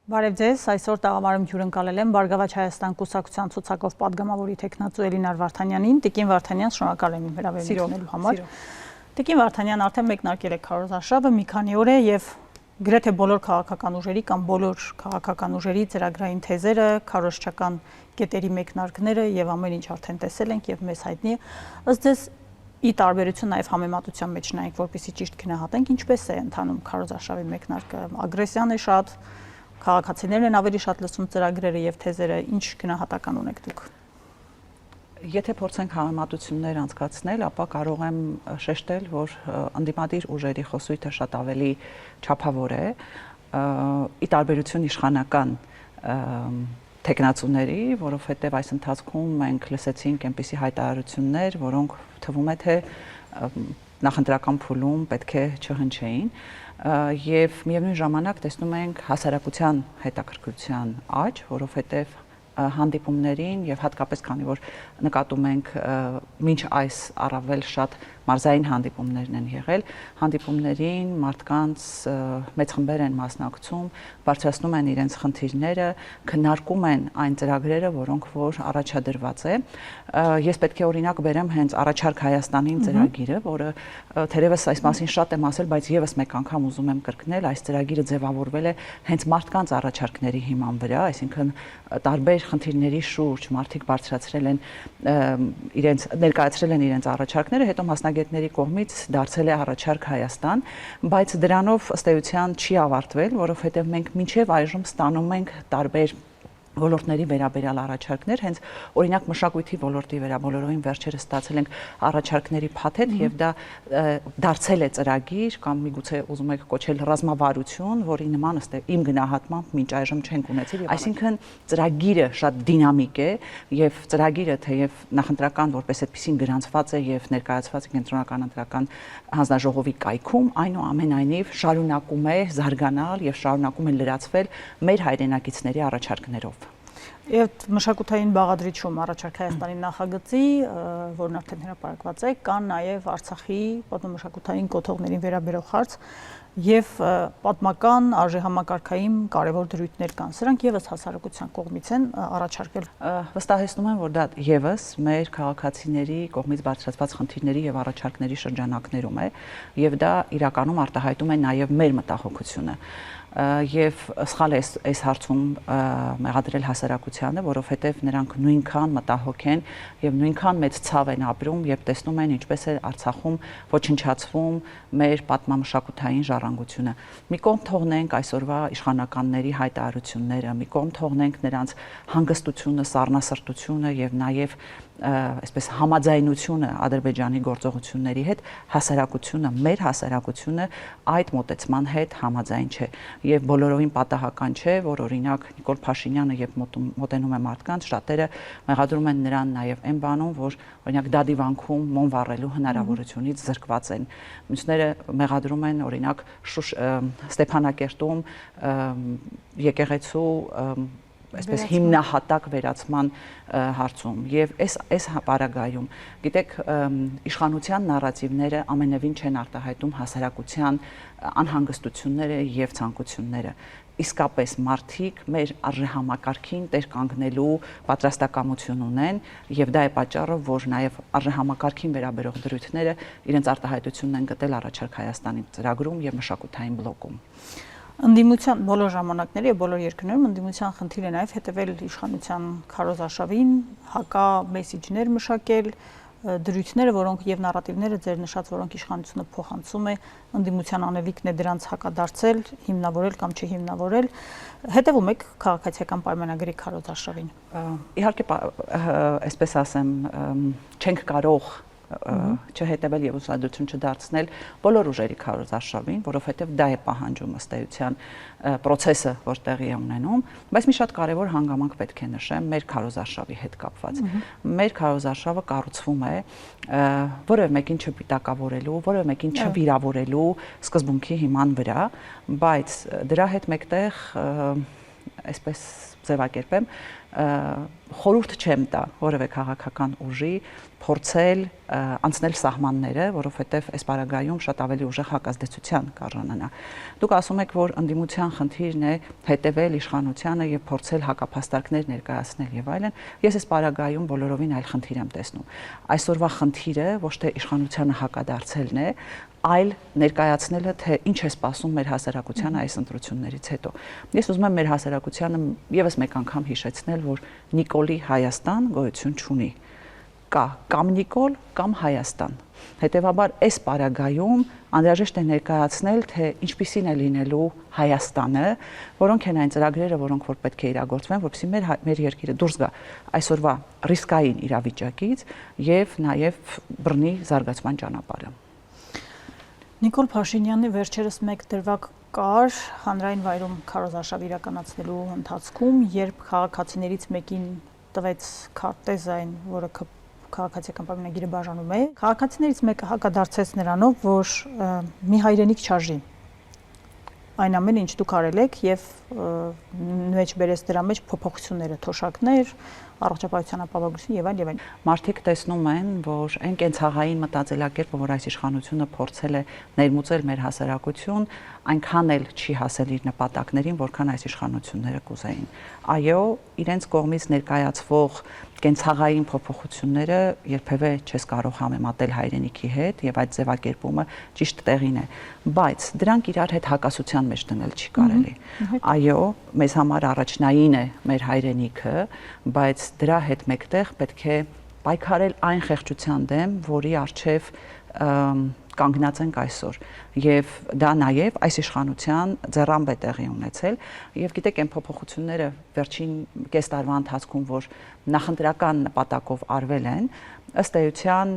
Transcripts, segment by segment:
Բարև ձեզ, այսօր տաղամարում հյուրընկալել եմ Բարգավաճ Հայաստան կուսակցության ցուցակով պատգամավորի տեխնացու Էլինար Վարդանյանին։ Տիկին Վարդանյան, շնորհակալ եմ հրավերությունելու համար։ Տիկին Վարդանյան արդեն մեկնարկել է քարոզարշավը մի քանի օր է եւ գրեթե բոլոր քաղաքական ուժերի կամ բոլոր քաղաքական ուժերի ծրագրային թեզերը, քարոզչական կետերի մեկնարկները եւ ամեն ինչ արդեն տեսել ենք եւ մեզ հայտնի է։ Ըստ ձեզ ի տարբերություն նաև համեմատության մեջ նայենք, որպեսզի ճիշտ գնահատենք, ինչպես է ընթանում քարոզարշավի մեկնարկը, ագրեսիան է շատ, քաղաքացիներն են ավելի շատ լսում ծրագրերը եւ թեզերը, ինչ գնահատական ունեք դուք։ Եթե փորձենք համեմատություններ անցկացնել, ապա կարող եմ շեշտել, որ ընդդիմադիր ուժերի խոսույթը շատ ավելի չափավոր է, ի տարբերություն իշխանական տեխնացուների, որովհետև այս ընթացքում մենք լսեցինք այնպիսի հայտարարություններ, որոնք թվում է թե նախընտրական փուլում պետք է չհնչեին, եւ միևնույն ժամանակ տեսնում ենք հասարակության հետաքրքրության աճ, որովհետև հանդիպումներին եւ հատկապես քանի որ նկատում ենք մինչ այս առավել շատ մարզային հանդիպումներն են եղել, հանդիպումներին մարդկանց մեծ խմբեր են մասնակցում, բարձրացնում են իրենց խնդիրները, քննարկում են այն ծրագրերը, որոնք որ առաջադրված է։ Ես պետք է օրինակ բերեմ հենց առաջարկ Հայաստանին ծրագիրը, որը թերևս այս մասին շատ եմ ասել, բայց եւս մեկ անգամ ուզում եմ կրկնել, այս ծրագիրը ձևավորվել է հենց մարդկանց առաջարկների հիման վրա, այսինքն տարբեր խնդիրների շուրջ մարդիկ բարձրացրել են իրենց ներկայացրել են իրենց առաջարկները, հետո մասնագետների կողմից դարձել է առաջարկ Հայաստան, բայց դրանով ըստ էության չի ավարտվել, որովհետև մենք մինչև այժմ ստանում ենք տարբեր ոլորտների վերաբերյալ առաջարկներ, հենց օրինակ մշակույթի ոլորտի վերաբոլորովին վերջերս ստացել ենք առաջարկների փաթեթ եւ դա դարձել է ծրագիր կամ միգուցե ուզում եք կոչել ռազմավարություն, որի նման ըստ իմ գնահատմամբ մինչ այժմ չենք ունեցել, այսինքն ծրագիրը շատ դինամիկ է եւ ծրագիրը թեև նախընտրական որպես այդպեսին գրանցված է եւ ներկայացված է կենտրոնական ընտրական հանձնաժողովի կայքում, այնուամենայնիվ շարունակում է զարգանալ եւ շարունակում է լրացվել մեր հայրենակիցների առաջարկներով։ Եվ մշակութային բաղադրիչում առաջարկ Հայաստանի նախագծի, որն արդեն հրապարակված է, կան նաև Արցախի պատմամշակութային կոթողներին վերաբերող հարց եւ պատմական արժեհամակարգային կարևոր դրույթներ կան։ Սրանք եւս հասարակության կողմից են առաջարկել։ Վստահեցնում եմ, որ դա եւս մեր քաղաքացիների կողմից բարձրացված խնդիրների եւ առաջարկների շրջանակներում է եւ դա իրականում արտահայտում է նաեւ մեր մտահոգությունը։ Եվ սխալ է այս հարցում մեղադրել հասարակությանը, որովհետև նրանք նույնքան մտահոգ են եւ նույնքան մեծ ցավ են ապրում, երբ տեսնում են ինչպես է Արցախում ոչնչացվում մեր պատմամշակութային ժառանգությունը։ Մի կողմ թողնենք այսօրվա իշխանականների հայտարարությունները, մի կողմ թողնենք նրանց հանգստությունը, սառնասրտությունը եւ նաեւ այսպես համաձայնությունը Ադրբեջանի գործողությունների հետ, հասարակությունը, մեր հասարակությունը այդ մոտեցման հետ համաձայն չէ եւ բոլորովին պատահական չէ, որ օրինակ Նիկոլ Փաշինյանը երբ մոտենում է մարդկանց, շատերը մեղադրում են նրան նաեւ այն բանում, որ օրինակ դադիվանքում մոմ վառելու հնարավորությունից զրկված են։ Մյուսները մեղադրում են օրինակ Ստեփանակերտում եկեղեցու այսպես հիմնահատակ վերացման հարցում եւ այս պարագայում գիտեք իշխանության նարատիվները ամենևին չեն արտահայտում հասարակության անհանգստությունները եւ ցանկությունները իսկապես մարդիկ մեր արժեհամակարգին տեր կանգնելու պատրաստակամություն ունեն եւ դա է պատճառը որ նաեւ արժեհամակարգին վերաբերող դրույթները իրենց արտահայտությունն են գտել առաջարկ Հայաստանի ծրագրում եւ մշակութային բլոկում։ Ընդդիմության բոլոր ժամանակների եւ բոլոր երկրներում ընդդիմության խնդիր է նաեւ հետեւել իշխանության քարոզարշավին, հակա մեսիջներ մշակել, դրույթները, որոնք եւ նարատիվները ձեր նշած, որոնք իշխանությունը փոխանցում է, ընդդիմության անևիկն է դրանց հակադարձել, հիմնավորել կամ չհիմնավորել, հետեւում եք քաղաքացիական պայմանագրի քարոզարշավին։ Իհարկե, այսպես ասեմ, չենք կարող չհետևել եւ ուսումնասիրություն չդարձնել բոլոր ուժերի քարոզարշավին, որովհետեւ դա է պահանջում ըստ էության process-ը, որ տեղի է ունենում, բայց մի շատ կարևոր հանգամանք պետք է նշեմ մեր քարոզարշավի հետ կապված։ Մեր քարոզարշավը կառուցվում է որևէ մեկին չպիտակավորելու, որևէ մեկին չվիրավորելու սկզբունքի հիման վրա, բայց դրա հետ մեկտեղ այսպես ձևակերպեմ, խորհուրդ չեմ տա որևէ քաղաքական ուժի փորձել անցնել սահմանները, որովհետև այս պարագայում շատ ավելի ուժեղ հակազդեցության կարժանանա։ Դուք ասում եք, որ ընդդիմության խնդիրն է հետևել իշխանությանը եւ փորձել հակափաստարկներ ներկայացնել եւ այլն։ Ես այս պարագայում բոլորովին այլ խնդիր եմ տեսնում։ Այսօրվա խնդիրը ոչ թե իշխանությանը հակադարձելն է, այլ ներկայացնելը, թե ինչ է սպասում մեր հասարակությանը այս ընտրություններից հետո։ Ես ուզում եմ մեր հասարակությանը եւս մեկ անգամ հիշեցնել, որ Նիկոլի Հայաստան գոյություն չունի։ Կա կամ Նիկոլ կամ Հայաստան։ Հետևաբար այս պարագայում անհրաժեշտ է ներկայացնել, թե ինչպիսին է լինելու Հայաստանը, որոնք են այն ծրագրերը, որոնք որ պետք է իրագործվեն, որպեսզի մեր երկիրը դուրս գա այսօրվա ռիսկային իրավիճակից եւ նաեւ բռնի զարգացման ճանապարհը։ Նիկոլ Փաշինյանի վերջերս մեկ դրվագ կար հանրային վայրում քարոզարշավ իրականացնելու ընթացքում, երբ քաղաքացիներից մեկին տվեց քարտեզային, որը քաղաքացիական պայմանագիրը բաժանում է, քաղաքացիներից մեկը հակադարձեց նրանով, որ մի հայրենիք չարժի։ Այն ամենը, ինչ դուք արել եք եւ մեջ բերեց դրա մեջ փոփոխությունները, թոշակներ, առողջապահության ապահովություն եւ այլն։ Մարդիկ տեսնում են, որ այն կենցաղային մտածելակերպը, որ այս իշխանությունը փորձել է ներմուծել մեր հասարակություն, այնքան էլ չի հասել իր նպատակներին, որքան այս իշխանությունները կուզեին։ Այո, իրենց կողմից ներկայացվող կենցաղային փոփոխությունները երբևէ չես կարող համեմատել հայրենիքի հետ եւ այդ ձևակերպումը ճիշտ տեղին է, բայց դրանք իրար հետ հակասության մեջ դնել չի կարելի։ Այո, մեզ համար առաջնային է մեր հայրենիքը, բայց դրա հետ մեկտեղ պետք է պայքարել այն խեղճության դեմ, որի առջև կանգնած ենք այսօր եւ դա նաեւ այս իշխանության ձեռամբ է տեղի ունեցել եւ գիտեք այն փոփոխությունները վերջին կես տարվա ընթացքում որ նախընտրական նպատակով արվել են ըստ էության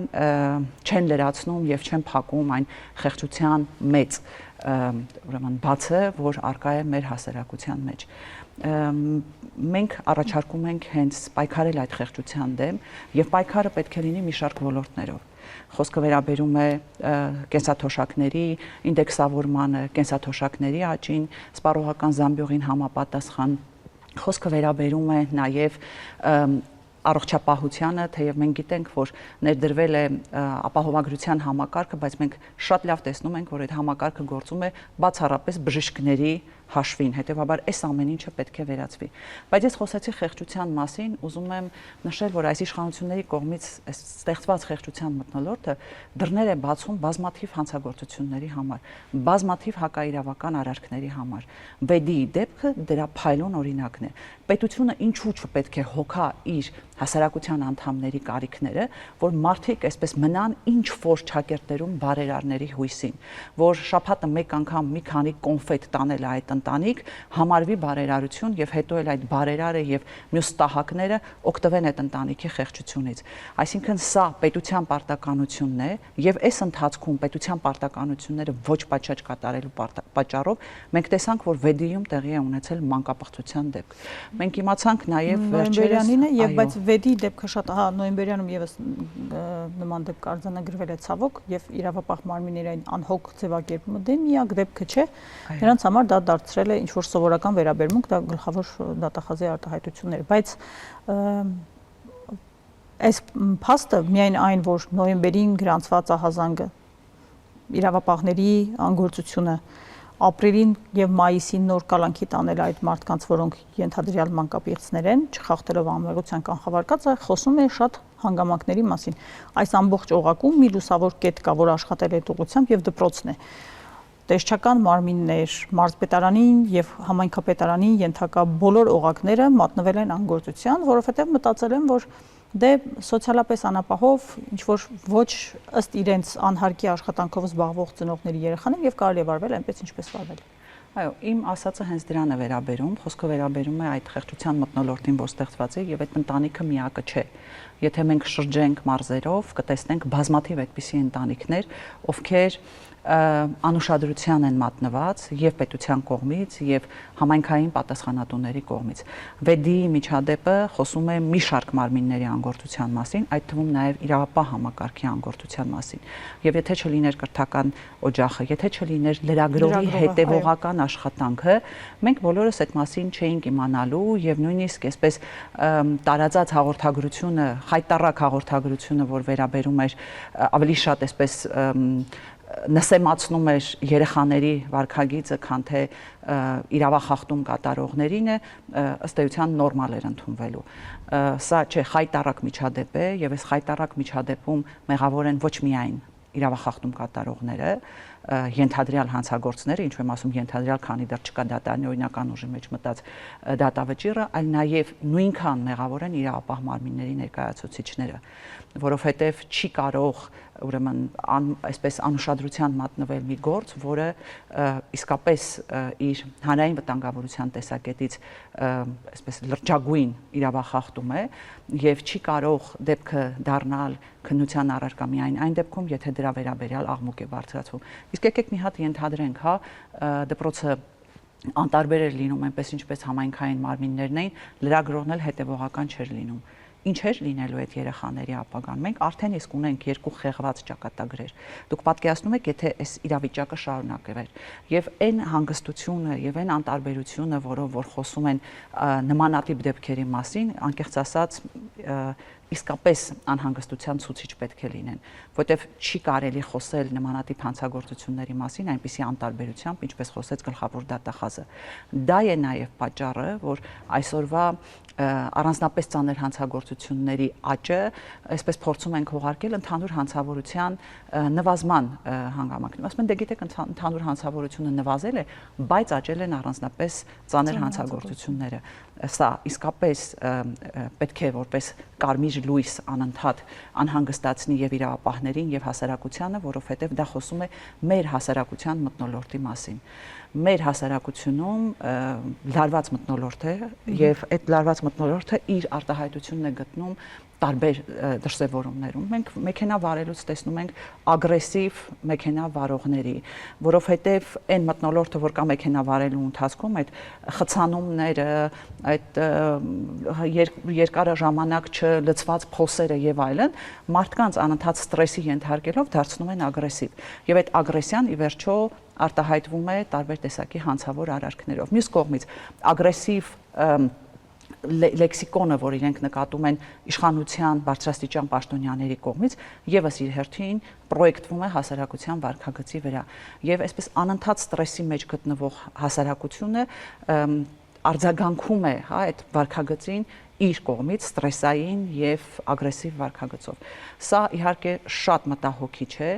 չեն լրացնում եւ չեն փակում այն խեղճության մեծ ուրեմն բացը որ արկա է մեր հասարակության մեջ մենք առաջարկում ենք հենց պայքարել այդ խեղճության դեմ եւ պայքարը պետք է լինի մի շարք ոլորտներով Խոսքը վերաբերում է կենսաթոշակների ինդեքսավորմանը, կենսաթոշակների աճին, սպառողական զամբյուղին համապատասխան։ Խոսքը վերաբերում է նաև առողջապահությանը, թեև մենք գիտենք, որ ներդրվել է ապահովագրության համակարգը, բայց մենք շատ լավ տեսնում ենք, որ այդ համակարգը գործում է բացառապես բժիշկների հաշվին, հետևաբար այս ամեն ինչը պետք է վերացվի։ Բայց ես խոսեցի խեղճության մասին, ուզում եմ նշել, որ այս իշխանությունների կողմից ստեղծված խեղճության մթնոլորտը դռներ է բացում բազմաթիվ հանցագործությունների համար, բազմաթիվ հակաիրավական արարքների համար։ Վեդի դեպքը դրա փայլուն օրինակն է։ Պետությունը ինչու չպետք է հոգա իր հասարակության անդամների կարիքները, որ մարդիկ այսպես մնան ինչ որ ճակերտներում բարերարների հույսին, որ շաբաթը մեկ անգամ մի քանի կոնֆետ տանել այդ ընտանիք համարվի բարերարություն եւ հետո էլ այդ բարերարը եւ մյուս տահակները օգտվեն այդ ընտանիքի խեղճությունից։ Այսինքն սա պետության պարտականությունն է եւ այս ընթացքում պետության պարտականությունները ոչ պատշաճ կատարելու պատճառով մենք տեսանք, որ Վեդիում տեղի է ունեցել մանկապղծության դեպք։ Մենք իմացանք նաեւ վերջերս եւ բայց Վեդի դեպքը շատ նոյեմբերյանում եւս նման դեպք արձանագրվել է ցավոք եւ իրավապահ մարմինների այն անհոգ ձևակերպումը դե միակ դեպքը չէ նրանց համար դա դարձրել է ինչ որ սովորական վերաբերմունք դա գլխավոր դատախազի արտահայտություններ բայց այս փաստը միայն այն որ նոյեմբերին գրանցված ահազանգը իրավապահների անգործությունը ապրիլին եւ մայիսին նոր կալանքի տանել այդ մարդկանց, որոնք ենթադրյալ մանկապիղծներ են, չխախտելով անմեղության կանխավարկածը, խոսում է շատ հանգամանքների մասին։ Այս ամբողջ օղակում մի լուսավոր կետ կա, որ աշխատել է ուղղությամբ եւ դպրոցն է։ Տեսչական մարմիններ, մարզպետարանին եւ համայնքապետարանին ենթակա բոլոր օղակները մատնվել են անգործության, որովհետեւ մտածել են, որ դե սոցիալապես անապահով ինչ որ ոչ ըստ իրենց անհարկի աշխատանքով զբաղվող ծնողների երեխաներ եւ կարելի է վարվել այնպես ինչպես վարվել։ Այո, իմ ասածը հենց դրան է վերաբերում, խոսքը վերաբերում է այդ խեղճության մթնոլորտին, որ ստեղծված է եւ այդ ընտանիքը միակը չէ։ Եթե մենք շրջենք մարզերով, կտեսնենք բազմաթիվ այդպիսի ընտանիքներ, ովքեր անուշադրության են մատնված եւ պետության կողմից եւ համայնքային պատասխանատուների կողմից։ Վեդի միջադեպը խոսում է մի շարք մարմինների անգործության մասին, այդ թվում նաեւ իրավապահ համակարգի անգործության մասին։ Եվ եթե չլիներ կրթական օջախը, եթե չլիներ լրագրողի հետևողական աշխատանքը, մենք բոլորս այդ մասին չէինք իմանալու եւ նույնիսկ այսպես տարածած հաղորդագրությունը, խայտառակ հաղորդագրությունը, որ վերաբերում էր ավելի շատ այսպես նսեմացնում էր երեխաների վարքագիծը, քան թե իրավախախտում կատարողներին ըստ էության նորմալ էր ընդունվելու։ Սա չէ, խայտառակ միջադեպ է եւ այս խայտառակ միջադեպում մեղավոր են ոչ միայն իրավախախտում կատարողները, ենթադրյալ հանցագործները, ինչու եմ ասում ենթադրյալ, քանի դեռ չկա դատարանի օրինական ուժի մեջ մտած դատավճիռը, այլ նաև նույնքան մեղավոր են իրավապահ մարմինների ներկայացուցիչները, որովհետև չի կարող ուրեմն այսպես անուշադրության մատնվել մի գործ, որը իսկապես իր հանրային վտանգավորության տեսակետից այսպես լրջագույն իրավախախտում է եւ չի կարող դեպքը դառնալ քննության առարկա միայն այն դեպքում, եթե դրա վերաբերյալ աղմուկ է բարձրացվում։ Իսկ եկեք մի հատ ենթադրենք, հա, դպրոցը անտարբեր էր լինում այնպես ինչպես համայնքային մարմիններն էին, լրագրողն էլ հետևողական չէր լինում։ Ինչ էր լինելու այդ երեխաների ապագան։ Մենք արդեն իսկ ունենք երկու խեղված ճակատագրեր։ Դուք պատկերացնում եք, եթե այս իրավիճակը շարունակվեր եւ այն հանգստությունը եւ այն անտարբերությունը, որով որ խոսում են նմանատիպ դեպքերի մասին, անկեղծ ասած, իսկապես անհանգստության ցուցիչ պետք է լինեն, որտեղ չի կարելի խոսել նմանատիպ հանցագործությունների մասին այնպիսի անտարբերությամբ, ինչպես խոսեց գլխավոր դատախազը։ Դա է նաև պատճառը, որ այսօրվա առանձնապես ծանր հանցագործությունների աճը, այսպես փորձում ենք ուղարկել ընդհանուր հանցավորության նվազման հանգամանքներում։ Ասում են, դե գիտեք, ընդհանուր հանցավորությունը նվազել է, բայց աճել են առանձնապես ծանր հանցագործությունները։ Սա իսկապես պետք է որպես կարմիր լույս անընդհատ անհանգստացնի եւ իրավապահներին եւ հասարակությանը, որովհետեւ դա խոսում է մեր հասարակության մթնոլորտի մասին։ Մեր հասարակությունում լարված մթնոլորտ է եւ այդ լարված մթնոլորտը իր արտահայտությունն է գտնում տարբեր դրսևորումներում։ Մենք մեքենա վարելուց տեսնում ենք ագրեսիվ մեքենա վարողների, որովհետև այն մթնոլորտը, որ կա մեքենա վարելու ընթացքում, այդ խցանումները, այդ երկար ժամանակ չլցված փոսերը եւ այլն, մարդկանց անընդհատ ստրեսի ենթարկելով դարձնում են ագրեսիվ։ Եվ այդ ագրեսիան ի վերջո արտահայտվում է տարբեր տեսակի հանցավոր արարքներով։ Մյուս կողմից ագրեսիվ լեքսիկոնը, որ իրենք նկատում են իշխանության բարձրաստիճան պաշտոնյաների կողմից, եւս իր հերթին պրոյեկտվում է հասարակության վարքագծի վրա։ Եվ այսպես անընդհատ ստրեսի մեջ գտնվող հասարակությունը արձագանքում է, հա, այդ վարքագծին իր կողմից ստրեսային եւ ագրեսիվ վարքագծով։ Սա իհարկե շատ մտահոգիչ է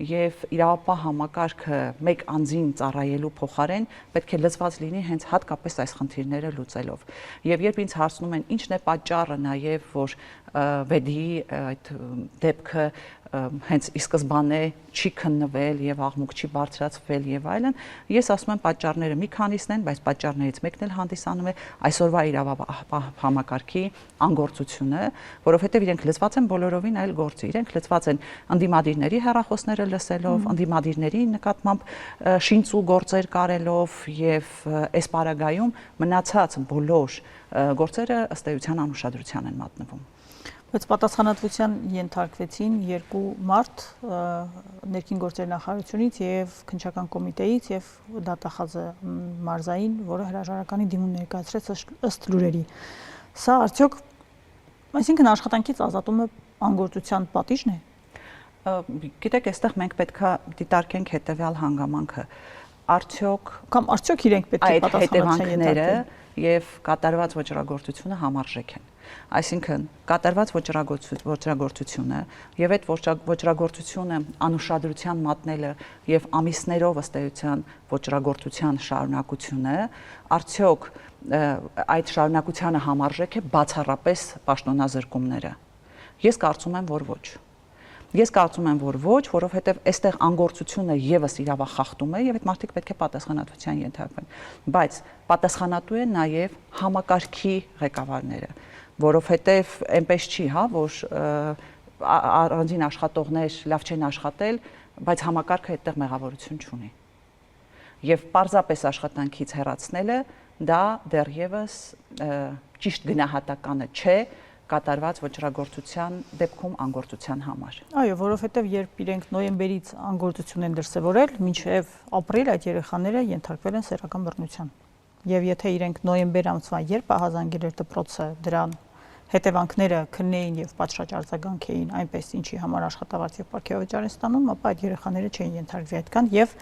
եւ իրավապահ համակարգը մեկ անձին ծառայելու փոխարեն պետք է լծված լինի հենց հատկապես այս խնդիրները լուծելով։ Եվ երբ ինձ հարցնում են ինչն է պատճառը նաեւ որ վեդի այդ դեպքը հենց ի սկզբանե չի քննվել եւ աղմուկ չի բարձրացվել եւ այլն, ես ասում եմ պատճառները մի քանիսն են, բայց պատճառներից մեկն էլ հանդիսանում է այսօրվա իրավապահ համակարգի անգործությունը, որովհետեւ իրենք լծված են բոլորովին այլ գործի, իրենք լծված են ընդդիմադիրների հեռախոսները լսելով, ընդդիմադիրների նկատմամբ շինծու գործեր կարելով եւ այս պարագայում մնացած բոլոր գործերը ըստ էության անուշադրության են մատնվում։ Բայց պատասխանատվության ենթարկվեցին երկու մարդ ներքին գործերի նախարարությունից եւ քննչական կոմիտեից եւ դատախազը մարզային, որը հրաժարականի դիմում ներկայացրեց ըստ լուրերի։ Սա արդյոք, այսինքն աշխատանքից ազատումը անգործության պատիժն է։ Գիտեք, այստեղ մենք պետքա դիտարկենք հետեւյալ հանգամանքը։ Արդյոք իրենք պետք է պատասխանատվության ենթարկվեն եւ կատարված ոճրագործությունը համարժեք են։ Այսինքն կատարված ոճրագործությունը եւ այդ ոճրագործությունը անուշադրության մատնելը եւ ամիսներով ըստ էության ոճրագործության շարունակությունը արդյոք այդ շարունակությանը համարժեք է բացառապես պաշտոնազրկումները։ Ես կարծում եմ, որ ոչ։ Ես կարծում եմ, որ ոչ, որովհետև այստեղ անգործությունը եւս իրավախախտում է եւ այդ մարդիկ պետք է պատասխանատվության ենթարկվեն, բայց պատասխանատու են նաեւ համակարգի ղեկավարները, որովհետև այնպես չի, հա, որ առանձին աշխատողներ լավ չեն աշխատել բայց համակարգը այդտեղ մեղավորություն չունի։ Եվ պարզապես աշխատանքից հեռացնելը դա դեռևս ճիշտ գնահատականը չէ կատարված ոչռագործության դեպքում անգործության համար։ Այո, որովհետև երբ իրենք նոյեմբերից անգործություն են դրսևորել, մինչև ապրիլ այդ երեխաները ենթարկվել են սեռական բռնության։ Եվ եթե իրենք նոյեմբեր ամսվա երբ ահազանգել էր դպրոցը դրան հետևանքները քննեին եւ պատշաճ արձագանք էին այնպես ինչի համար աշխատավարձ եւ պարգևաճար են ստանում, ապա այդ երեխաները չէին ենթարկվի այդքան եւ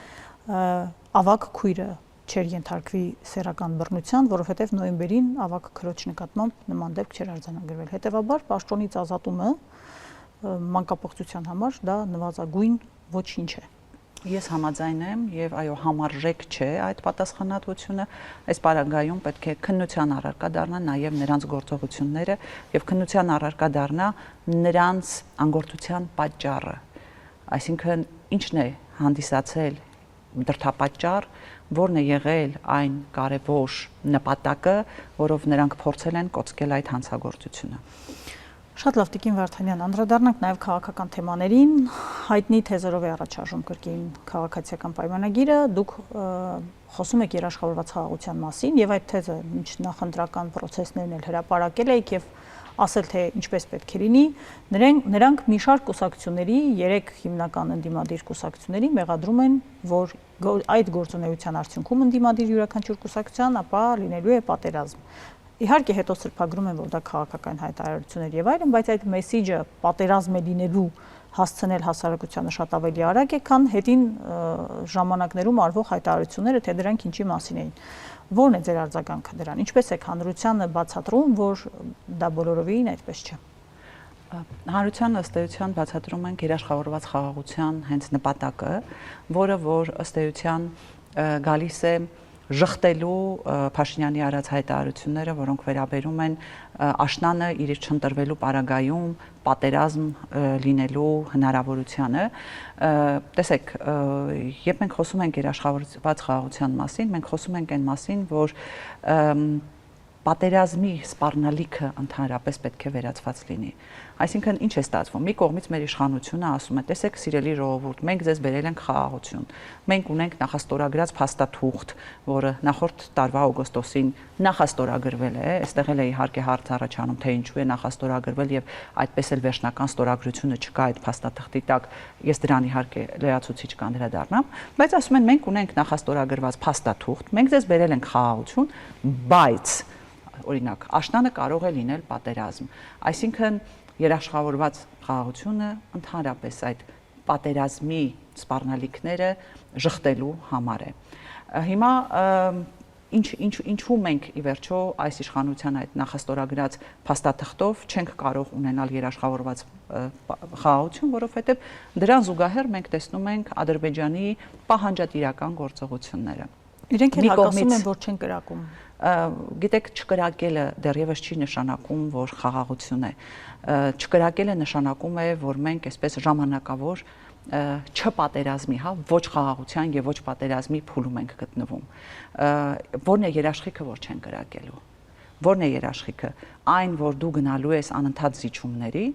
ավակ քույրը չէր ենթարկվի սեռական բռնության, որովհետև նոյեմբերին ավակ քրոջ նկատմամբ նման դեպք չէր արձանագրվել։ Հետևաբար պաշտոնից ազատումը մանկապղծության համար դա նվազագույն ոչինչ է։ Ես համաձայն եմ եւ այո համարժեք չէ այդ պատասխանատվությունը, այս պարագայում պետք է քննության առարկա դառնա նաեւ նրանց գործողությունները եւ քննության առարկա դառնա նրանց անգործության պատճառը, այսինքն ինչն է հանդիսացել դրդապատճառ, որն է եղել այն կարևոր նպատակը, որով նրանք փորձել են կոծկել այդ հանցագործությունը։ Շատ լավ, Տիկին Վարդանյան, անդրադառնանք նաև քաղաքական թեմաներին, հայտնի թեզերով է առաջարժում կրկին քաղաքացիական պայմանագիրը, դուք խոսում եք երաշխավորված խաղաղության մասին եւ այդ թեզը նախընտրական process-ներն էլ հրապարակել եք եւ ասել թե ինչպես պետք է լինի, նրանք մի շարք կուսակցությունների, 3 հիմնական ընդդիմադիր կուսակցությունների մեղադրում են, որ այդ գործունեության արդյունքում ընդդիմադիր յուրաքանչյուր կուսակցության, ապա լինելու է պատերազմ։ Իհարկե հետո սրբագրում են, որ դա քաղաքական հայտարարություններ եւ այլն, բայց այդ մեսիջը պատերազմ է լինելու հասցնել հասարակությանը շատ ավելի արագ է, քան հետին ժամանակներում արվող հայտարարությունները, թե դրանք ինչի մասին էին։ Որն է ձեր արձագանքը դրան։ Ինչպես եք հանրությանը բացատրում, որ դա բոլորովին այդպես չէ։ Հանրության ըստ էության բացատրում ենք երաշխավորված խաղաղության հենց նպատակը, որը որ ըստ էության գալիս է ժխտելու Փաշինյանի արած հայտարարությունները, որոնք վերաբերում են աշնանը իր չընտրվելու պարագայում պատերազմ լինելու հնարավորությանը։ Տեսեք, երբ մենք խոսում ենք երաշխավորված խաղաղության մասին, մենք խոսում ենք այն մասին, որ պատերազմի սպառնալիքը ընդհանրապես պետք է վերացված լինի։ Այսինքն ինչ է ստացվում։ Մի կողմից մեր իշխանությունը ասում է, տեսեք, սիրելի ժողովուրդ, մենք ձեզ բերել ենք խաղաղություն։ Մենք ունենք նախաստորագրած փաստաթուղթ, որը նախորդ տարվա օգոստոսին նախաստորագրվել է, այստեղ էլ է իհարկե հարց առաջանում, թե ինչու է նախաստորագրվել եւ այդպես էլ վերջնական ստորագրությունը չկա այդ փաստաթղթի տակ։ Ես դրան իհարկե լրացուցիչ կանդրադառնամ, բայց ասում են մենք ունենք նախաստորագրված փաստաթուղթ, մենք ձեզ բերել ենք խաղաղություն, բայց օրինակ, աշնանը կարող է լինել պատերազմ։ Այսինքն երաշխավորված խաղաղությունը ընդհանրապես այդ պատերազմի սպառնալիքները ժխտելու համար է։ Հիմա ինչու մենք ի վերջո այս իշխանության այդ նախաստորագրած փաստաթղթով չենք կարող ունենալ երաշխավորված խաղաղություն, որովհետև դրան զուգահեռ մենք տեսնում ենք Ադրբեջանի պահանջատիրական գործողությունները։ Իրենք էլ հակասում են, որ չեն կրակում։ Գիտեք, չկրակելը դեռևս չի նշանակում, որ խաղաղություն է։ Չկրակելը նշանակում է, որ մենք այսպես ժամանակավոր չպատերազմի, ոչ խաղաղության եւ ոչ պատերազմի փուլում ենք գտնվում։ Որն է երաշխիքը, որ չեն կրակելու։ Որն է երաշխիքը։ Այն, որ դու գնալու ես անընդհատ զիջումների,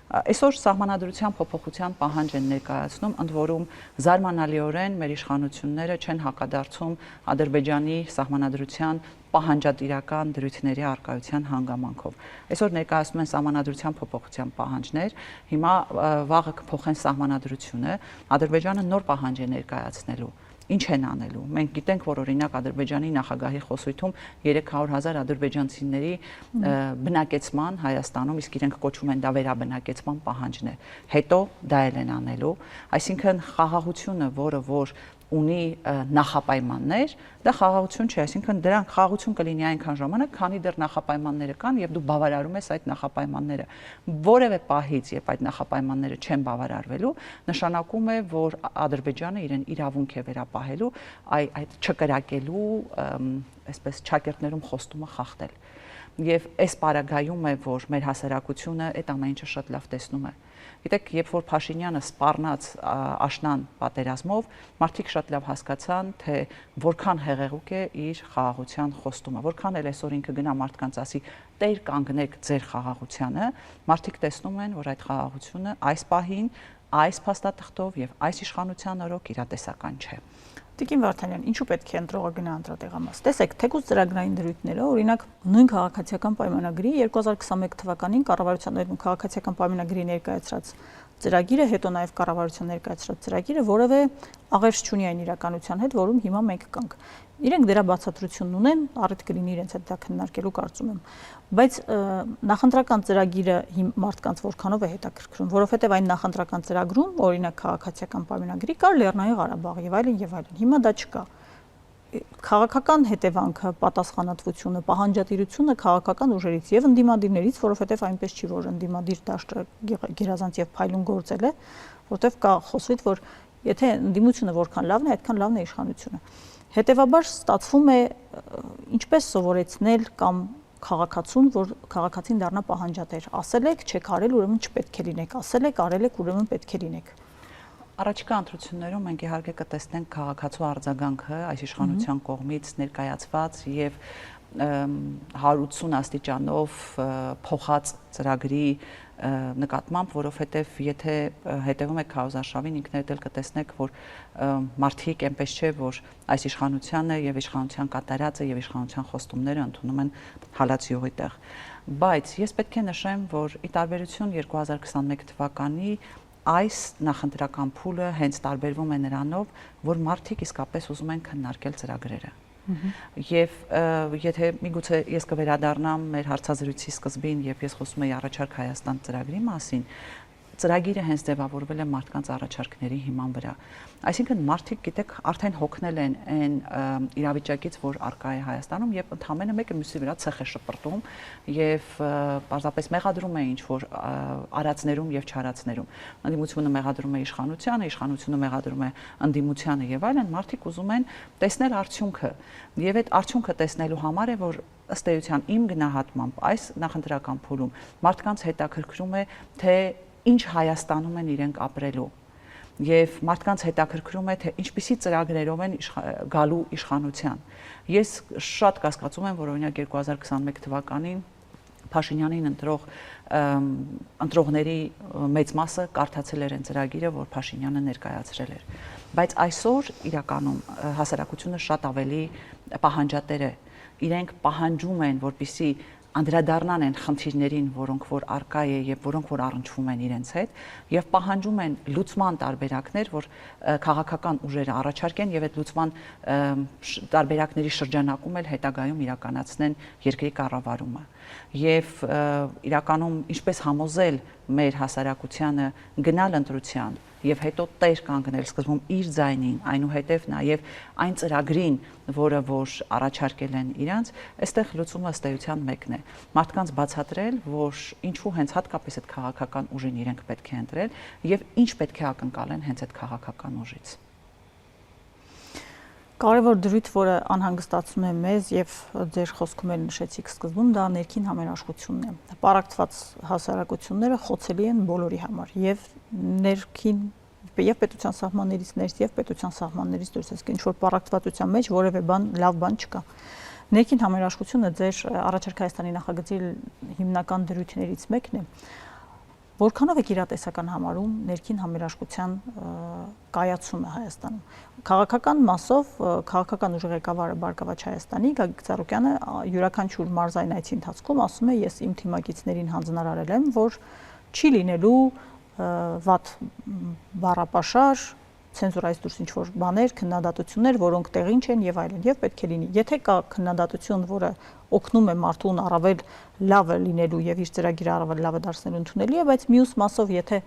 այսօր սահմանադրության փոփոխության պահանջ են ներկայացնում, ընդ որում զարմանալիորեն մեր իշխանությունները չեն հակադարձում Ադրբեջանի սահմանադրության պահանջատիրական դրույթների արկայության հանգամանքով։ Այսօր ներկայացնում են սահմանադրության փոփոխության պահանջներ, հիմա վաղը կփոխեն սահմանադրությունը, Ադրբեջանը նոր պահանջ է ներկայացնելու։ Ինչ են անելու։ Մենք գիտենք, որ օրինակ Ադրբեջանի նախագահի խոսույթում 300,000 ադրբեջանցիների բնակեցման Հայաստանում, իսկ իրենք կոչում են դա վերաբնակեցման պահանջն է։ Հետո դա էլ են անելու, այսինքն խաղաղությունը, որը որ ունի նախապայմաններ, դա խաղաղություն չէ, այսինքն դրանք խաղաղություն կլինի այնքան ժամանակ, քանի դեռ նախապայմանները կան եւ դու բավարարում ես այդ նախապայմանները։ Որևէ պահից, երբ այդ նախապայմանները չեն բավարարվելու, նշանակում է, որ Ադրբեջանը իրեն իրավունք է վերապահելու այդ չկրակելու, այսպես ճակերտներում խոստումը խախտել։ Եվ այս պարագայում է, որ մեր հասարակությունը այդ ամեն ինչը շատ լավ տեսնում է։ Գիտեք, երբ որ Փաշինյանը սպառնաց աշնան պատերազմով, մարդիկ շատ լավ հասկացան, թե որքան հեղեղուկ է իր խաղաղության խոստումը, որքան էլ այսօր ինքը գնա մարդկանց ասի, տեր կանգնեք ձեր խաղաղությանը, մարդիկ տեսնում են, որ այդ խաղաղությունը այս պահին այս փաստաթղթով եւ այս իշխանության օրոք իրատեսական չէ։ Տիկին Վարդանյան, ինչու պետք է ընտրողը գնա ընտրատեղամաս։ Տեսեք, թեկուզ ծրագրային դրույթները, օրինակ, նույն քաղաքացիական պայմանագրի 2021 թվականին կառավարության ներում քաղաքացիական պայմանագրի ներկայացրած ծրագիրը, հետո նաև կառավարության ներկայացրած ծրագիրը որևէ աղերս չունի այն իրականության հետ, որում հիմա մենք կանք։ Իրենք դրա բացատրությունն ունեն, առիթ կլինի իրենց հետ դա քննարկելու կարծում եմ։ Բայց նախընտրական ծրագիրը մարդկանց որքանով է հետաքրքրում, որովհետև այն նախընտրական ծրագրում, օրինակ քաղաքացիական պայմանագրի կար Լեռնային Ղարաբաղ եւ այլն եւ այլն։ Հիմա դա չկա։ Քաղաքական հետևանքը, պատասխանատվությունը, պահանջատիրությունը քաղաքական ուժերից եւ ընդդիմադիրներից, որովհետեւ այնպես չի, որ ընդդիմադիր դաշտը գերազանց եւ փայլուն գործել է, որովհետեւ կա խոսվից, որ եթե ընդդիմությունը որքան լավն է, այդքան լավն է իշխանությունը։ Հետևաբար ստացվում է ինչպես սովորեցնել կամ քաղաքացուն, որ քաղաքացին դառնա պահանջատեր։ Ասել եք, չեք արել, ուրեմն չպետք է լինեք, ասել եք, արել եք, ուրեմն պետք է լինեք։ Առաջիկա ընտրություններում մենք իհարկե կտեսնենք քաղաքացու արձագանքը այս իշխանության կողմից ներկայացված եւ 180 աստիճանով փոխած ծրագրի նկատմամբ, որովհետեւ եթե հետևում եք քարոզարշավին, ինքներդ էլ կտեսնեք, որ մարդիկ այնպես չէ, որ այս իշխանությանը եւ իշխանության կատարածը եւ իշխանության խոստումները ընդունում են հալած յուղի տեղ։ Բայց ես պետք է նշեմ, որ ի տարբերություն 2021 թվականի այս նախընտրական փուլը հենց տարբերվում է նրանով, որ մարդիկ իսկապես ուզում են քննարկել ծրագրերը։ Եվ եթե միգուցե ես կվերադառնամ մեր հարցազրույցի սկզբին, երբ ես խոսում էի առաջարկ Հայաստան ծրագրի մասին, ծրագիրը հենց ձևավորվել է մարդկանց առաջարկների հիման վրա։ Այսինքն մարդիկ, գիտեք, արդեն հոգնել են այն իրավիճակից, որ արկա է Հայաստանում, եւ ընդհանրապես մեկը մյուսի վրա ցեխ է շպրտում եւ պարզապես մեղադրում է ինչ որ արածներում եւ չարածներում։ Ընդդիմությունը մեղադրում է իշխանությանը, իշխանությունը մեղադրում է ընդդիմությանը եւ այլն, մարդիկ ուզում են տեսնել արդյունքը։ Եվ այդ արդյունքը տեսնելու համար է, որ ըստ էության իմ գնահատմամբ այս նախընտրական փուլում մարդկանց հետաքրքրում է, թե ինչ Հայաստանում են իրենք ապրելու եւ մարդկանց հետաքրքրում է թե ինչպիսի ծրագրերով են գալու իշխանության։ Ես շատ կասկածում եմ, որ օրինակ 2021 թվականին Փաշինյանին ընտրողների մեծ մասը կարդացել էր այն ծրագիրը, որ Փաշինյանը ներկայացրել էր։ Բայց այսօր իրականում հասարակությունը շատ ավելի պահանջատեր է։ Իրենք պահանջում են, որպեսզի անդրադառնան են խնդիրներին, որոնք որ արկա է եւ որոնք որ առնչվում են իրենց հետ եւ պահանջում են լուծման տարբերակներ, որ քաղաքական ուժերը առաջարկեն եւ այդ լուծման տարբերակների շրջանակում էլ հետագայում իրականացնեն երկրի կառավարումը։ Եվ իրականում ինչպես համոզել մեր հասարակությանը գնալ ընտրության եւ հետո տեր կանգնել սկզբում իր ձայնին, այնուհետև նաեւ այն ծրագրին, որը որ առաջարկել են իրանց, այստեղ լուծումը ըստ էության մեկն է։ Մարդկանց բացատրել, որ ինչու հենց հատկապես այդ քաղաքական ուժին իրենք պետք է ընտրել եւ ինչ պետք է ակնկալեն հենց այդ քաղաքական ուժից։ Կարևոր դրույթ, որը անհանգստացնում է մեզ եւ ձեր խոսքում էլ նշեցիք սկզբում, դա ներքին համերաշխությունն է։ Պարակտված հասարակությունները խոցելի են բոլորի համար եւ ներքին եւ պետության սահմաններից ներս եւ պետության սահմաններից դուրս, այսինքն ինչ որ պարակտվածության մեջ որևէ լավ բան չկա։ Ներքին համերաշխությունը ձեր առաջարկ Հայաստանի նախագծի հիմնական դրույթներից մեկն է։ Որքանով եք իրատեսական համարում ներքին համերաշխության կայացումը Հայաստանում։ Քաղաքական մասով քաղաքական ուժի ղեկավարը Բարգավաճ Հայաստանի Գագիկ Ծառուկյանը յուրաքանչյուր մարզային այցի ընթացքում ասում է, ես իմ թիմակիցներին հանձնարարել եմ, որ չի լինելու վատ բառապաշար, ցենզուրայից դուրս ինչ որ բաներ, քննադատություններ, որոնք տեղին չեն եւ այլն, եւ պետք է լինի։ Եթե կա քննադատություն, որը օգնում է մարդուն առավել լավը լինելու եւ իր ծրագիրը առավել լավը դարձնելու ընդունելի է, բայց մյուս մասով եթե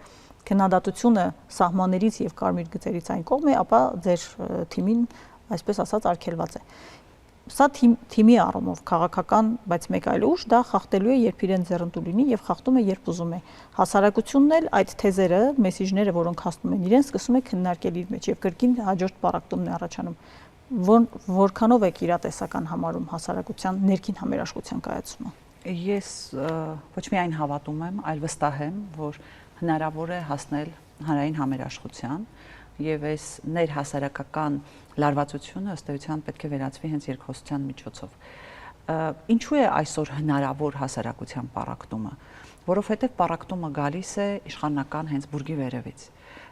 քննադատությունը սահմաններից եւ կարմիր գծերից այն կողմ է, ապա ձեր թիմին, այսպես ասած, արգելված է։ Սա թիմի առումով քաղաքական, բայց մեկ այլ ուժ դա խախտելու է, երբ իրեն ձեռնտու լինի եւ խախտում է, երբ ուզում է։ Հասարակությունն էլ այդ թեզերը, մեսիջները, որոնք հասնում են իրեն, սկսում է քննարկել իր մեջ եւ կրկին հաջորդ պարակտումն է առաջանում։ Որքանով եք իրատեսական համարում հասարակության ներքին համերաշխության կայացումը։ Ես ոչ միայն հավատում եմ, այլ վստահ եմ, որ հնարավոր է հասնել հանրային համերաշխության եւ այս ներհասարակական լարվածությունը ըստ էության պետք է վերածվի հենց երկխոսության միջոցով։ Ինչու է այսօր հնարավոր հասարակության պառակտումը, որովհետեւ պառակտումը գալիս է իշխանական հենց բուրգի վերևից։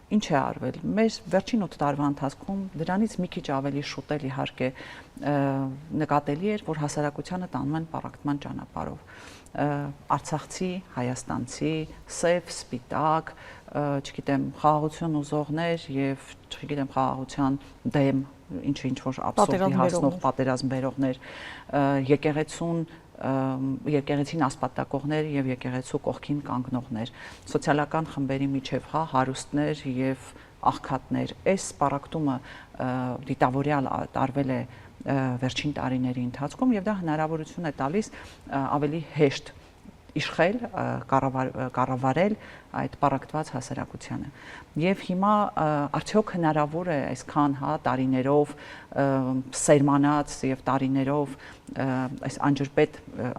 ինչ է արվել։ Մեր վերջին 8 տարվա ընթացքում դրանից մի քիչ ավելի շուտ էլ իհարկե նկատելի էր, որ հասարակությանը տանում են պառակտման ճանապարհով։ Արցախցի, հայաստանցի, սև, սպիտակ, չգիտեմ, խաղաղություն ուզողներ եւ չգիտեմ, խաղաղության դեմ ինչ որ աբսուրդի հասնող պատերազմ բերողներ, եկեղեցին ասպատակողներ եւ եկեղեցու կողքին կանգնողներ, սոցիալական խմբերի միջև հարուստներ եւ աղքատներ։ Այս պառակտումը դիտավորյալ տարվել է վերջին տարիների ընթացքում եւ դա հնարավորություն է տալիս ավելի հեշտ իշխել, կառավարել այդ պառակտված հասարակությանը։ Եւ հիմա արդյոք հնարավոր է այսքան տարիներով սերմանած եւ տարիներով այս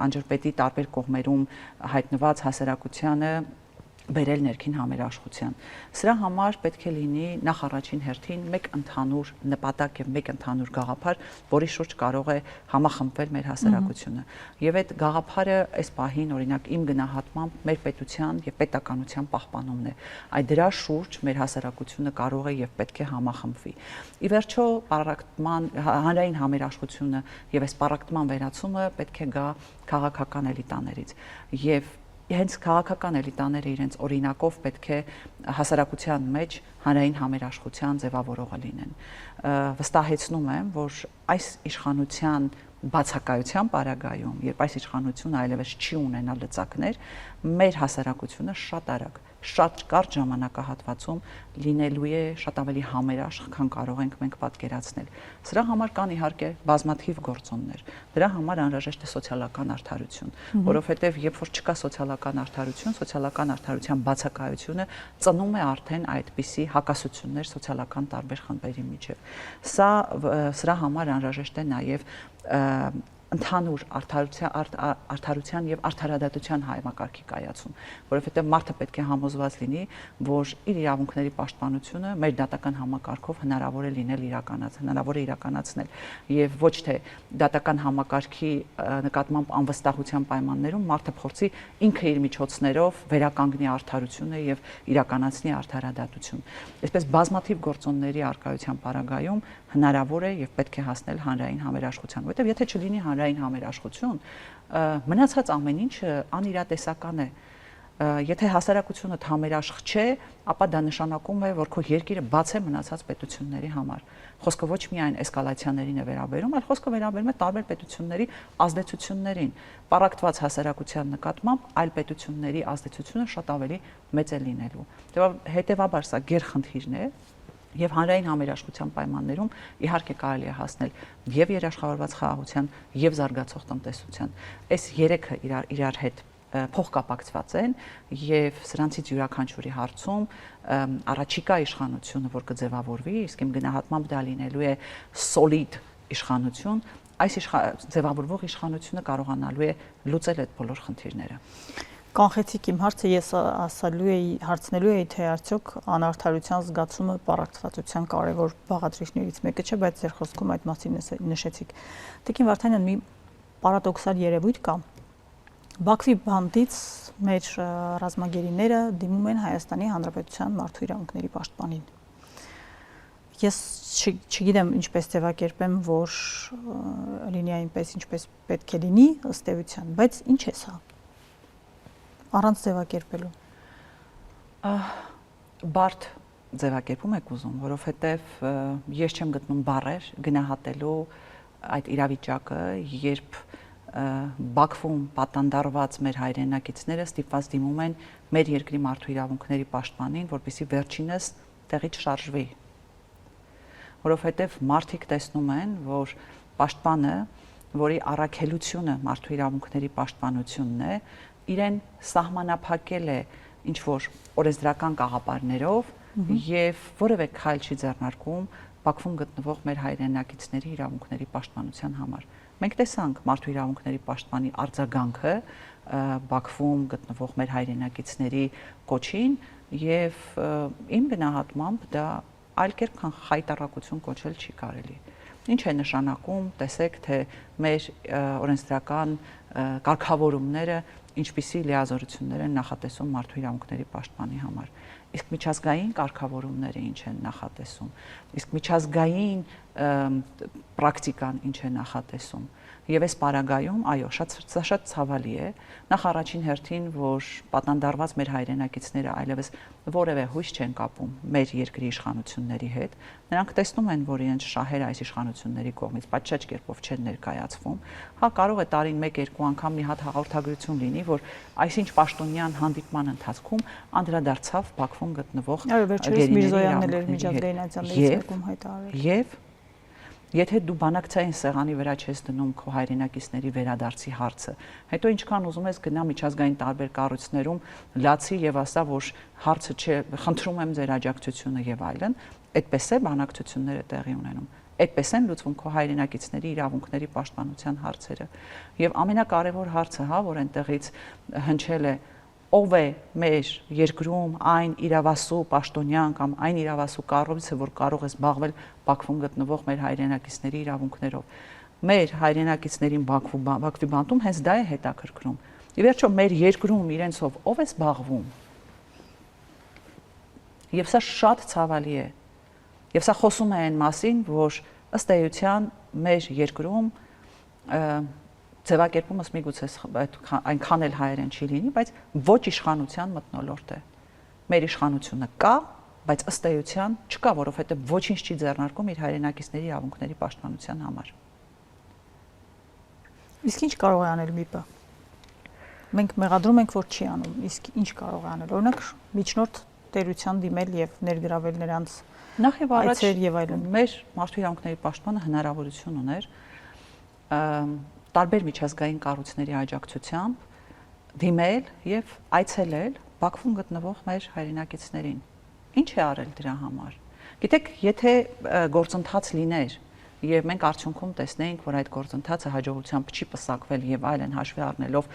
անջրպետի տարբեր կողմերում հայտնված հասարակությանը բերել ներքին համերաշխության։ Սրա համար պետք է լինի նախ առաջին հերթին մեկ ընդհանուր նպատակ եւ մեկ ընդհանուր գաղափար, որի շուրջ կարող է համախմբվել մեր հասարակությունը։ Եվ այդ գաղափարը այս պահին օրինակ իմ գնահատմամբ մեր պետության եւ պետականության պահպանումն է։ Այդ դրա շուրջ մեր հասարակությունը կարող է եւ պետք է համախմբվի։ Ի վերջո պառակտման հանրային համերաշխությունը եւ այս պառակտման վերացումը պետք է գա քաղաքական էլիտաներից եւ հենց քաղաքական էլիտաները իրենց օրինակով պետք է հասարակության մեջ հանրային համերաշխության ձևավորողը լինեն։ Վստահեցնում եմ, որ այս իշխանության բացակայության պարագայում, երբ այս իշխանությունը այլևս չի ունենա լծակներ, մեր հասարակությունը շատ արագ, շատ կարճ ժամանակահատվածում լինելու է շատ ավելի համերաշխ, քան կարող ենք մենք պատկերացնել։ Սրա համար կան իհարկե բազմաթիվ գործոններ։ Դրա համար անհրաժեշտ է սոցիալական արդարություն, որովհետև երբ որ չկա սոցիալական արդարության բացակայությունը ծնում է արդեն այդպիսի հակասություններ սոցիալական տարբեր խմբերի միջև։ Սրա համար անհրաժեշտ է նաև ընդհանուր արդարության եւ արդարադատության համակարգի կայացում, որովհետեւ մարդը պետք է համոզված լինի, որ իր իրավունքների պաշտպանությունը մեր դատական համակարգով հնարավոր է իրականացնել եւ ոչ թե դատական համակարգի նկատմամբ անվստահության պայմաններում մարդը փորձի ինքը իր միջոցներով վերականգնի արդարությունը եւ իրականացնի արդարադատություն։ Այսպես բազմաթիվ գործոնների արկայության պարագայում հնարավոր է եւ պետք է հասնել հանրային համերաշխության, որովհետեւ եթե չլինի հանրային համերաշխություն, մնացած ամեն ինչը անիրատեսական է։ Եթե հասարակությունը համերաշխ չէ, ապա դա նշանակում է, որ քո երկիրը բաց է մնացած պետությունների համար։ Խոսքը ոչ միայն էսկալացիաներին է վերաբերում, այլ խոսքը վերաբերում է տարբեր պետությունների ազդեցություններին։ Պառակտված հասարակության նկատմամբ այլ պետությունների ազդեցությունը շատ ավելի մեծ է լինելու։ Հետևաբար սա գերխնդիրն է։ Եվ հանրային համերաշխության պայմաններում իհարկե կարելի է հասնել եւ երաշխավորված խաղաղության եւ զարգացող տնտեսության։ Այս երեքը իրար հետ փոխկապակցված են եւ սրանցից յուրաքանչյուրի հարցում առաջիկա իշխանությունը, որ կձևավորվի, իսկ իմ գնահատմամբ դա լինելու է սոլիդ իշխանություն, այս ձևավորվող իշխանությունը կարողանալու է լուծել այդ բոլոր խնդիրները։ Կանխեցիք իմ հարցը, ես հարցնելու էի, թե արդյոք անարդարության զգացումը պառակտվածության կարևոր բաղադրիչներից մեկը չէ, բայց ձեր խոսքում այդ մասին նշեցիք։ Տիկին Վարդանյան, մի պարադոքսալ երևույթ կա։ Բաքվի բանտից մեր ռազմագերիները դիմում են Հայաստանի Հանրապետության մարդու իրավունքների պաշտպանին։ Ես չգիտեմ ինչպես ձևակերպեմ, որ լինի այնպես, ինչպես պետք է լինի ըստ էության, բայց ինչ է սա։ Առանց ձևակերպելու։ Բարդ ձևակերպում եք ուզում, որովհետև ես չեմ գտնում բառեր գնահատելու այդ իրավիճակը, երբ Բաքվում պատանդարված մեր հայրենակիցները ստիպված դիմում են մեր երկրի մարդու իրավունքների պաշտպանին, որպեսզի վերջինս տեղից շարժվի։ Որովհետև մարդիկ տեսնում են, որ պաշտպանը, որի առաքելությունը մարդու իրավունքների պաշտպանությունն է, իրեն սահմանափակել է ինչ-որ օրենսդրական կաղապարներով եւ որևէ քայլ չի ձեռնարկում Բաքվում գտնվող մեր հայրենակիցների իրավունքների պաշտպանության համար։ Մենք տեսանք մարդու իրավունքների պաշտպանի արձագանքը Բաքվում գտնվող մեր հայրենակիցների կոչին եւ իմ գնահատմամբ դա այլ կերպ քան խայտառակություն կոչել չի կարելի։ Ինչ է նշանակում, տեսեք, թե մեր օրենսդրական կարգավորումները ինչպիսի լիազորություններ են նախատեսում մարդու իրավունքների պաշտպանի համար։ Իսկ միջազգային կարգավորումները ինչ են նախատեսում, իսկ միջազգային պրակտիկան ինչ է նախատեսում։ Եվ այս պարագայում, այո, շատ ցավալի է, նախ առաջին հերթին, որ պատանդարված մեր հայրենակիցները այլևս որևէ հույս չեն կապում մեր երկրի իշխանությունների հետ, նրանք տեսնում են, որ իրենց շահերը այս իշխանությունների կողմից պատշաճ կերպով չեն ներկայացվում, հա կարող է տարին 1-2 անգամ մի հատ հաղորդագրություն լինի, որ այսինչ պաշտոնյան հանդիպման ընթացքում անդրադարձավ Բաքվում գտնվող Եվ եթե դու բանակցային սեղանի վրա չես դնում քո հայրենակիցների վերադարձի հարցը, հետո ինչքան ուզում ես գնա միջազգային տարբեր կառույցներում լացի եւ ասա, որ հարցը չէ, խնդրում եմ ձեր աջակցությունը եւ այլն, այդպես է բանակցությունները տեղի ունենում։ Այդպես են լուծվում քո հայրենակիցների իրավունքների պաշտպանության հարցերը։ Եվ ամենակարևոր հարցը, հա, որ այնտեղից հնչել է, ով է մեր երկրում այն իրավասու պաշտոնյան կամ այն իրավասու կառույցը, որ կարող է զբաղվել Բաքվում գտնվող մեր հայրենակիցների իրավունքներով։ Մեր հայրենակիցներին Բաքվի բանտում հենց դա է հետաքրքրում։ Ի վերջո մեր երկրում իրենցով ով է զբաղվում։ Եվ սա շատ ցավալի է։ Եվ սա խոսում է այն մասին, որ ըստ էության մեր երկրում ձևակերպումս միգուցե այնքան էլ հայերեն չի լինի, բայց ոչ իշխանության մթնոլորտ է։ Մեր իշխանությունը կա, բայց ըստ էության չկա, որովհետև ոչինչ չի ձեռնարկում իր հայրենակիցների իրավունքների պաշտպանության համար։ Իսկ ինչ կարող է անել ՄԻՊ-ը։ Մենք մեղադրում ենք, որ չի անում, իսկ ինչ կարող է անել։ Օրինակ միջնորդ տերության դիմել եւ ներգրավել նրանց նախ եւ առաջ եւ այլն։ Մեր մարդու իրավունքների պաշտպանը հնարավորություն ուներ տարբեր միջազգային կառույցների աջակցությամբ դիմել եւ այցելել Բաքվում գտնվող մեր հայրենակիցներին։ Ինչ է արել դրա համար։ Գիտեք, եթե գործընթաց լիներ եւ մենք արդյունքում տեսնեինք, որ այդ գործընթացը հաջողությամբ չի պսակվել եւ այլն հաշվի առնելով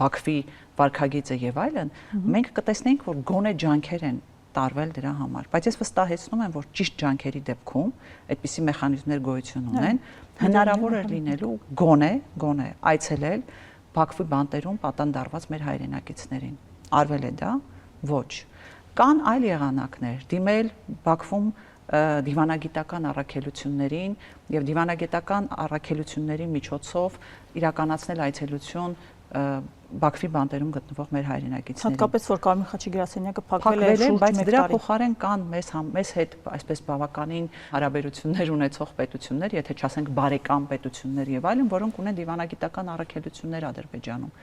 Բաքվի վարքագիծը եւ այլն, մենք կտեսնեինք, որ գոնե ջանքեր են տարվել դրա համար, բայց ես վստահեցնում եմ, որ ճիշտ ջանքերի դեպքում այդպիսի մեխանիզմներ գոյություն ունեն, հնարավոր է լինելու գոնե այցելել Բաքվի բանտերում պատանդարված մեր հայրենակիցներին։ Արվել է դա։ Ոչ։ Կան այլ եղանակներ, դիմել Բաքվում դիվանագիտական առաքելություններին եւ դիվանագիտական առաքելությունների միջոցով իրականացնել այցելություն Բաքվի բանտերում գտնվող մեր հայրենակիցներին։ Հատկապես որ Կարմիր խաչի գրասենյակը փակվել է շուրջ 1 տարի, բայց դրա փոխարեն կան մեզ հետ այսպես բավականին հարաբերություններ ունեցող պետություններ, եթե չասենք բարեկամ պետություններ եւ այլն, որոնք ունեն դիվանագիտական առաքելություններ Ադրբեջանում։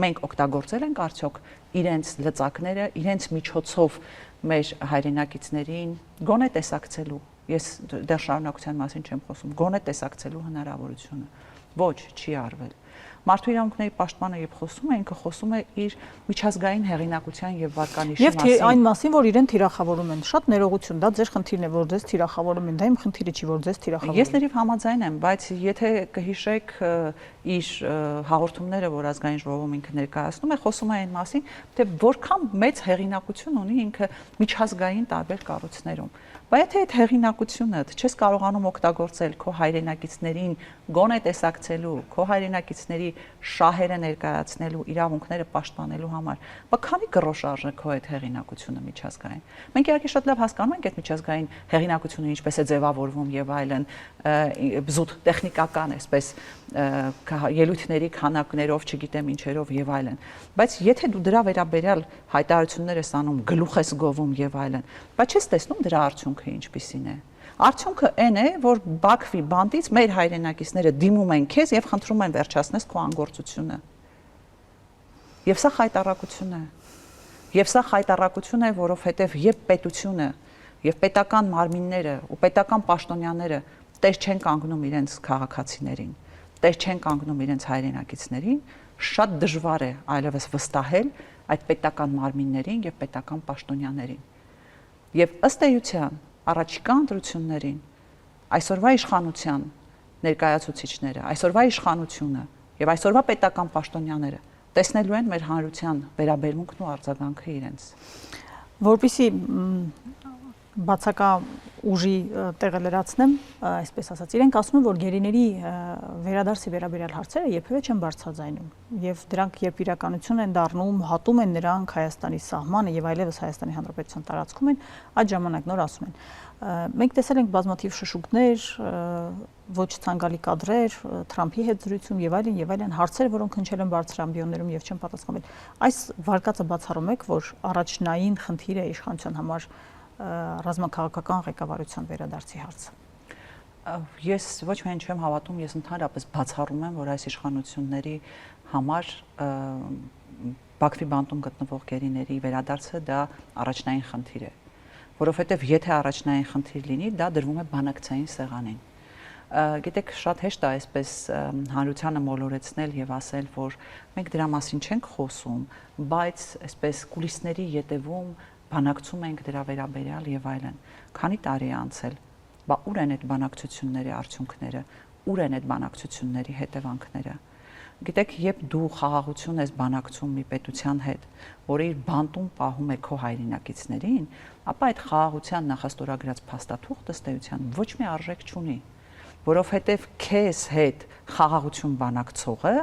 Մենք օգտագործել ենք արդյոք իրենց լծակները, իրենց միջոցով մեր հայրենակիցներին գոնե տեսակցելու, ես դեռ շարունակության մասին չեմ խոսում, գոնե տեսակցելու հնարավորությունը։ Ոչ, չի արվել։ Մարդու իրավունքների պաշտպանը երբ խոսում է, ինքը խոսում է իր միջազգային հեղինակության եւ վարկանիշի մասին։ Եվ այն մասին, որ իրեն թիրախավորում են։ Շատ ներողություն, դա ձեր խնդիրն է, որ ձեզ թիրախավորում են, դա իմ խնդիրը չի, որ ձեզ թիրախավորում են։ Ես լրիվ համաձայն եմ, բայց եթե կհիշեք իր հաղորդումները, որ ազգային ժողովում ինքը ներկայացնում է, խոսում է այն մասին, թե որքան մեծ հեղինակություն ունի ինքը միջազգային տարբեր կառույցներում։ Բայց եթե այդ հեղինակությունը չես կարողանում օգտագործել քո հայրենակիցներին գոնե տեսակցելու, քո հայրենակիցների շահերը ներկայացնելու, իրավունքները պաշտպանելու համար, բայց քանի գրոշ արժե քո այդ հեղինակությունը միջազգային։ Մենք իհարկե շատ լավ հասկանում ենք այդ միջազգային հեղինակությունը ինչպես է ձևավորվում եւ այլն, զուտ տեխնիկական, այսպես ելույթների քանակներով, չգիտեմ ինչերով եւ այլն։ Բայց եթե դու դրա վերաբերյալ հայտարարություններ ես անում, գլուխ ես գովում եւ այլն, բայց չես տեսնում դրա արդյունքը ինչպիսին է։ Արդյունքը այն է, որ Բաքվի բանտից մեր հայրենակիցները դիմում են քեզ եւ խնդրում են վերջացնես քո անգործությունը։ Եվ սա խայտառակություն է։ Եվ սա խայտառակություն է, որովհետեւ երբ պետությունը եւ պետական մարմինները ու պետական պաշտոնյաները տեր չեն կանգնում իրենց քաղաքացիներին, տեր չեն կանգնում իրենց հայրենակիցներին, շատ դժվար է այլևս վստահել այդ պետական մարմիններին եւ պետական պաշտոնյաներին։ Եվ ըստ էության առաջիկա ընտրություններին այսօրվա իշխանության ներկայացուցիչները, այսօրվա իշխանությունը եւ այսօրվա պետական պաշտոնյաները տեսնելու են մեր հանրության վերաբերմունքն ու արձագանքը իրենց։ Որպեսզի բացակա ուժի տեղը լրացնեմ, այսպես ասած, իրենք ասում են, որ գերիների վերադարձի վերաբերյալ հարցերը երբևէ չեն բարձրաձայնում եւ դրանք երբ իրականություն են դառնում, հատում են նրանք Հայաստանի սահմանը եւ այլևս Հայաստանի Հանրապետության տարածքում են, այդ ժամանակ նոր ասում են։ Մենք տեսել ենք բազմաթիվ շշուկներ, ոչ ցանկալի կադրեր, Թրամփի հետ զրույցում եւ այլն հարցեր, որոնք հնչել են բարձր ամբիոններում եւ չեն պատասխանվել։ Այս վարկածը բացառում եք, որ առաջնային խնդիր է իշխանության համար ռազմաքաղաքական ղեկավարության վերադարձի հարցը։ Ես ոչ միայն չեմ հավատում, ես ընդհանրապես բացառում եմ, որ այս իշխանությունների համար Բաքվի բանտում գտնվող գերիների վերադարձը դա առաջնային խնդիր է, որովհետև եթե առաջնային խնդիր լինի, դա դրվում է բանակցային սեղանին։ Գիտեք, շատ հեշտ է այսպես հանրությանը մոլորեցնել եւ ասել, որ մենք դրա մասին չենք խոսում, բայց այսպես կուլիսների ետևում բանակցում ենք դրա վերաբերյալ եւ այլն։ Քանի տարի է անցել, բա ուր են այդ բանակցությունների արդյունքները, ուր են այդ բանակցությունների հետևանքները։ Գիտեք, երբ դու խաղաղություն ես բանակցում մի պետության հետ, որը իր բանտում պահում է քո հայրենակիցներին, ապա այդ խաղաղության նախաստորագրած փաստաթուղթը ըստ էության ոչ մի արժեք չունի, որովհետև քեզ հետ խաղաղություն բանակցողը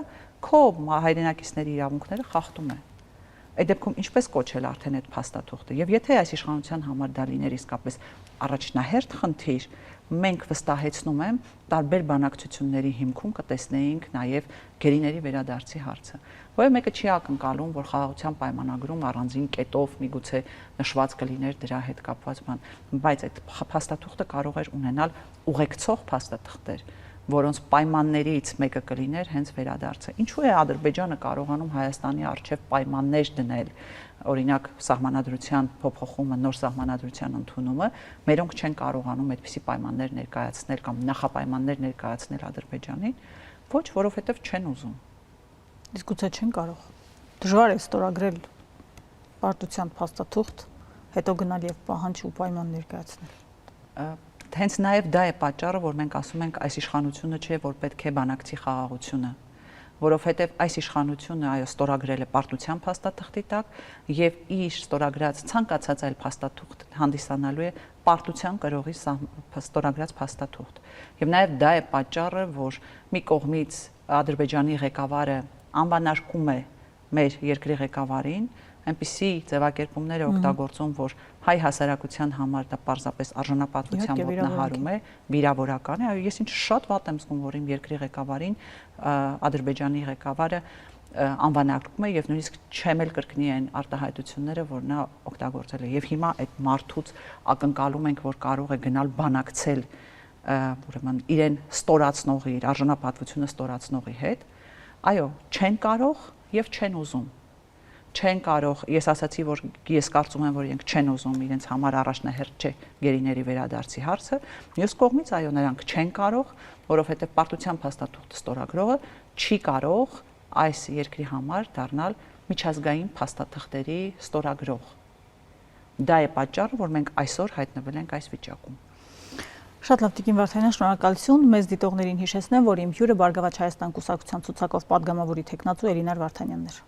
քո հայրենակիցների իրավունքները խախտում է։ Այդ դեպքում ինչպես կոչել արդեն այդ փաստաթուղթը եւ եթե այս իշխանության համար դա լիներ իսկապես առաջնահերթ խնդիր, մենք վստահեցնում եմ տարբեր բանակցությունների հիմքում կտեսնեինք նաեւ գերիների վերադարձի հարցը, որը մեկը չի ակնկալում, որ խաղաղության պայմանագրում առանձին կետով միգուցե նշված կլիներ դրա հետ կապված բան, բայց այդ փաստաթուղթը կարող էր ունենալ ուղեկցող փաստաթղթեր, որոնց պայմաններից մեկը կլիներ հենց վերադարձը։ Ինչու է Ադրբեջանը կարողանում Հայաստանի առջև պայմաններ դնել, օրինակ սահմանադրության փոփոխումը, նոր սահմանադրության ընդունումը, մերոնք չեն կարողանում այդպիսի պայմաններ ներկայացնել կամ նախապայմաններ ներկայացնել Ադրբեջանին, ոչ, որովհետև չեն ուզում։ Իսկ գուցե չեն կարող։ Դժվար է ստորագրել պարտության փաստաթուղթ, հետո գնալ եւ պահանջ ու պայման ներկայացնել։ Հենց նաև դա է պատճառը, որ մենք ասում ենք այս իշխանությունը չէ, որ պետք է բանակցի խաղաղությունը, որովհետև այս իշխանությունը այո ստորագրել է պարտության փաստաթղթի տակ եւ իր ստորագրած ցանկացած այլ փաստաթուղթ հանդիսանալու է պարտության կրողի ստորագրած փաստաթուղթ։ Եվ նաև դա է պատճառը, որ մի կողմից Ադրբեջանի ղեկավարը անվանարկում է մեր երկրի ղեկավարին, այնպիսի ձևակերպումներ է օգտագործում, որ հայ հասարակության համար դա պարզապես արժանապատվության ոտնահարում է, վիրավորական է, այո, ես ինչ շատ վատ եմ զգում, որ իմ երկրի ղեկավարին Ադրբեջանի ղեկավարը անվանակում է եւ նույնիսկ չեմ էլ կրկնի այն արտահայտությունները, որ նա օգտագործել է։ Եվ հիմա այդ մարդուց ակնկալում ենք, որ կարող է գնալ բանակցել ուրեմն իրեն ստորացնողի, իր արժանապատվությունը ստորացնողի հետ, այո, չեն կարող եւ չեն ուզում։ Չեն կարող, ես ասացի, որ ես կարծում եմ, որ իրենք չեն ուզում իրենց համար առաջնահերթ չէ գերիների վերադարձի հարցը, մյուս կողմից այո նրանք չեն կարող, որովհետև պարտության փաստաթուղթ ստորագրողը չի կարող այս երկրի համար դառնալ միջազգային փաստաթղթերի ստորագրող։ Դա է պատճառը, որ մենք այսօր հայտնվել ենք այս վիճակում։ Շատ լավ, Տիկին Վարդանյան, շնորհակալություն։ Մեզ դիտողներին հիշեցնեմ, որ իմ հյուրը Բարգավաճ Հայաստան կուսակցության ցուցակով падգամավորի տեխնացու Էլինար Վարդանյանն էր։